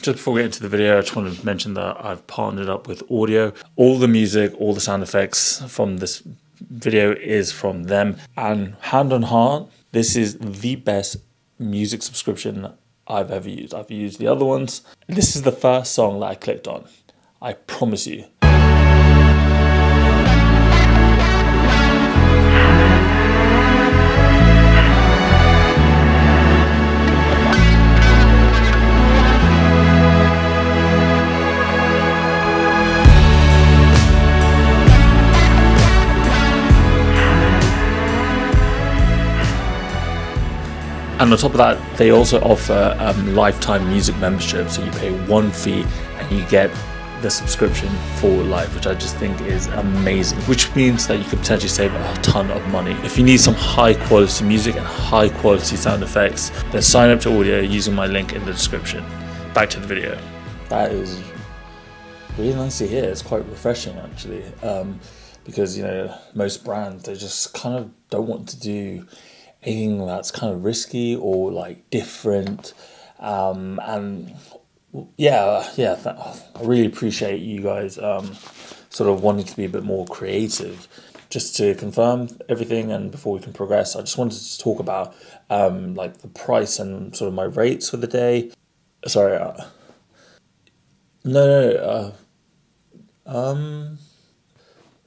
Just before we get into the video, I just wanted to mention that I've partnered up with Audio. All the music, all the sound effects from this video is from them. And hand on heart, this is the best music subscription I've ever used. I've used the other ones. This is the first song that I clicked on. I promise you. And on top of that, they also offer lifetime music membership. So you pay one fee and you get the subscription for life, which I just think is amazing, which means that you could potentially save a ton of money. If you need some high quality music and high quality sound effects, then sign up to Audio using my link in the description. Back to the video. That is really nice to hear. It's quite refreshing actually, because most brands, they just kind of don't want to do anything that's kind of risky or like different, and I really appreciate you guys sort of wanting to be a bit more creative. Just to confirm everything, and before we can progress, I just wanted to talk about like the price and sort of my rates for the day. Sorry,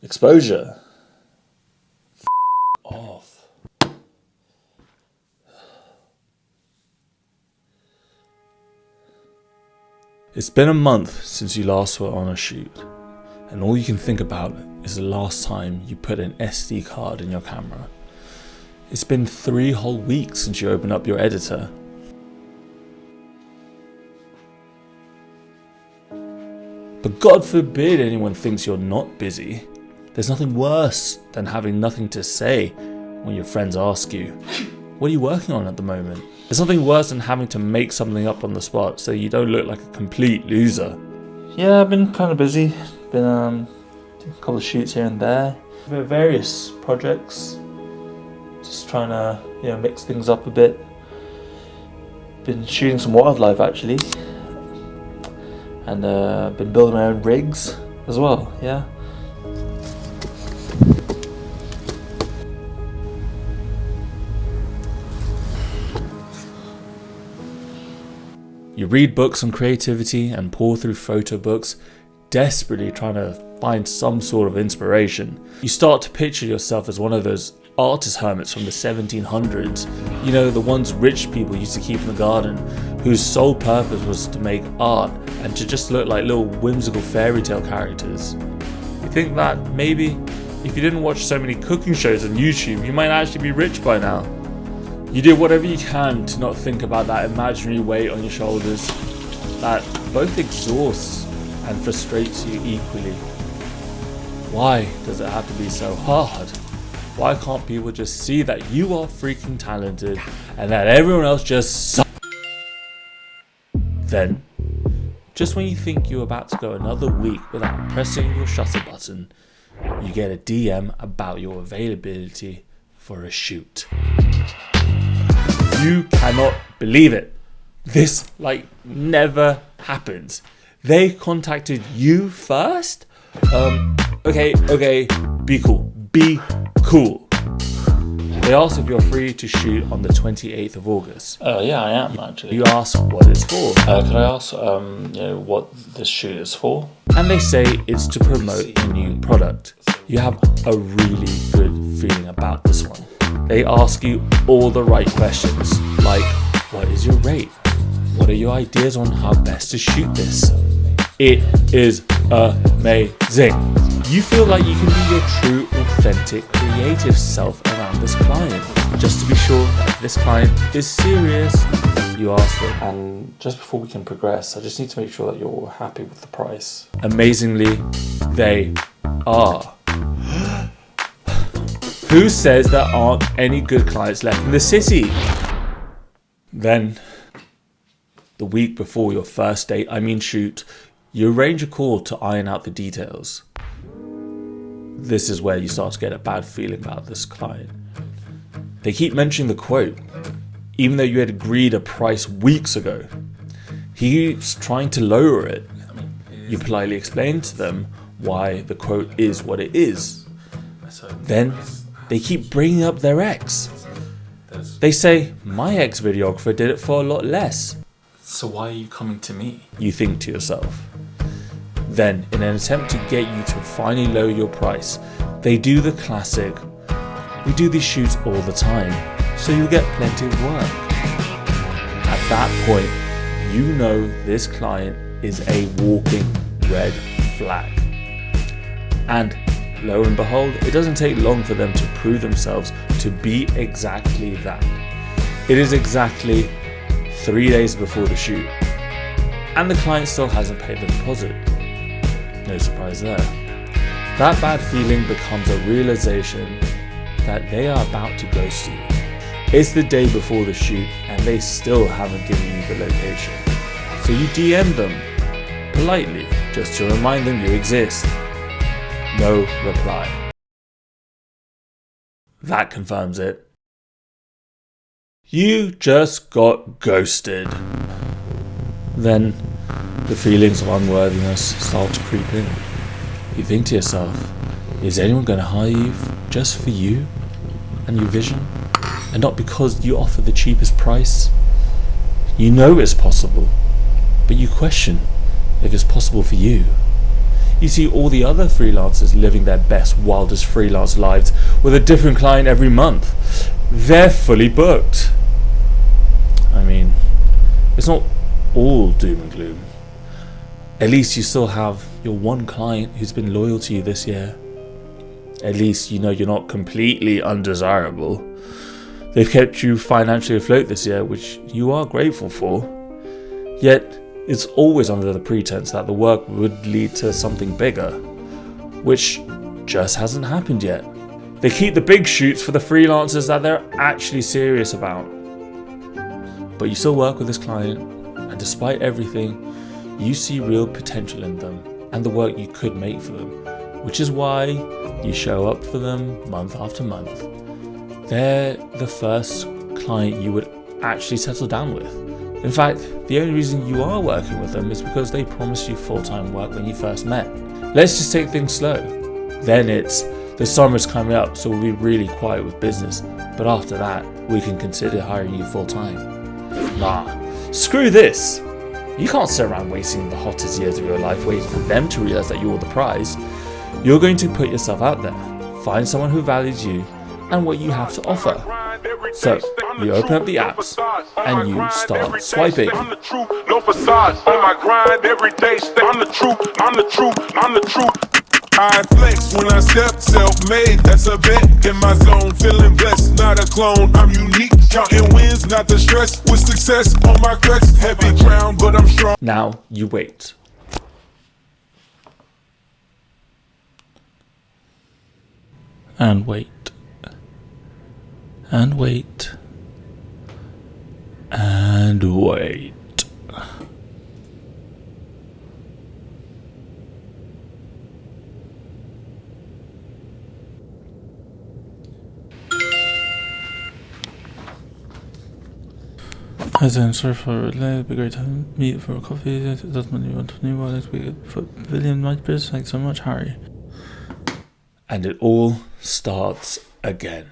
exposure. Off. It's been a month since you last were on a shoot, and all you can think about is the last time you put an SD card in your camera. It's been 3 whole weeks since you opened up your editor. But God forbid anyone thinks you're not busy. There's nothing worse than having nothing to say when your friends ask you, "What are you working on at the moment?" There's nothing worse than having to make something up on the spot so you don't look like a complete loser. Yeah, I've been kind of busy. Been doing a couple of shoots here and there. Various projects. Just trying to mix things up a bit. Been shooting some wildlife actually. And been building my own rigs as well, yeah. You read books on creativity and pore through photo books, desperately trying to find some sort of inspiration. You start to picture yourself as one of those artist hermits from the 1700s. The ones rich people used to keep in the garden, whose sole purpose was to make art and to just look like little whimsical fairy tale characters. You think that maybe if you didn't watch so many cooking shows on YouTube, you might actually be rich by now. You do whatever you can to not think about that imaginary weight on your shoulders that both exhausts and frustrates you equally. Why does it have to be so hard? Why can't people just see that you are freaking talented and that everyone else just sucks? Then, just when you think you're about to go another week without pressing your shutter button, you get a DM about your availability for a shoot. You cannot believe it. This never happens. They contacted you first? Okay, be cool. They asked if you're free to shoot on the 28th of August. Yeah, I am actually. You ask what it's for. Could I ask what this shoot is for? And they say it's to promote a new product. You have a really good feeling about this one. They ask you all the right questions, like what is your rate? What are your ideas on how best to shoot this? It is amazing. You feel like you can be your true, authentic, creative self around this client. Just to be sure that if this client is serious, you ask them. And just before we can progress, I just need to make sure that you're happy with the price. Amazingly, they are. Who says there aren't any good clients left in the city? Then, the week before your first date, shoot, you arrange a call to iron out the details. This is where you start to get a bad feeling about this client. They keep mentioning the quote, even though you had agreed a price weeks ago. He keeps trying to lower it. You politely explain to them why the quote is what it is. Then they keep bringing up their ex. They say, my ex-videographer did it for a lot less. So why are you coming to me? You think to yourself. Then, in an attempt to get you to finally lower your price, they do the classic, we do these shoots all the time, so you'll get plenty of work. At that point, you know this client is a walking red flag. And lo and behold, it doesn't take long for them to prove themselves to be exactly that. It is exactly 3 days before the shoot, and the client still hasn't paid the deposit. No surprise there. That bad feeling becomes a realization that they are about to ghost you. It's the day before the shoot and they still haven't given you the location. So you DM them politely just to remind them you exist. No reply. That confirms it. You just got ghosted. Then the feelings of unworthiness start to creep in. You think to yourself, is anyone going to hire you just for you and your vision? And not because you offer the cheapest price? You know it's possible, but you question if it's possible for you. You see all the other freelancers living their best, wildest freelance lives with a different client every month. They're fully booked. I mean, it's not all doom and gloom. At least you still have your one client who's been loyal to you this year. At least you know you're not completely undesirable. They've kept you financially afloat this year, which you are grateful for. Yet, it's always under the pretense that the work would lead to something bigger, which just hasn't happened yet. They keep the big shoots for the freelancers that they're actually serious about. But you still work with this client, and despite everything, you see real potential in them and the work you could make for them, which is why you show up for them month after month. They're the first client you would actually settle down with. In fact, the only reason you are working with them is because they promised you full-time work when you first met. Let's just take things slow. Then it's, the summer's coming up, so we'll be really quiet with business, but after that, we can consider hiring you full-time. Nah, screw this. You can't sit around wasting the hottest years of your life waiting for them to realize that you're the prize. You're going to put yourself out there, find someone who values you and what you have to offer. So, you open up the apps and you start swiping. No facades on my grind every day. I'm the truth. I flex when I step, self-made, that's a bet. In my zone, feeling blessed, not a clone. I'm unique, counting wins, not the stress. With success on my crest, heavy crown, but I'm strong. Now you wait. And wait. And wait. And wait. Hi Zain, sorry for delay. It'd be great to meet for a coffee. That's when you want to know what next week for William Nightbridge. Thanks so much, Harry. And it all starts again.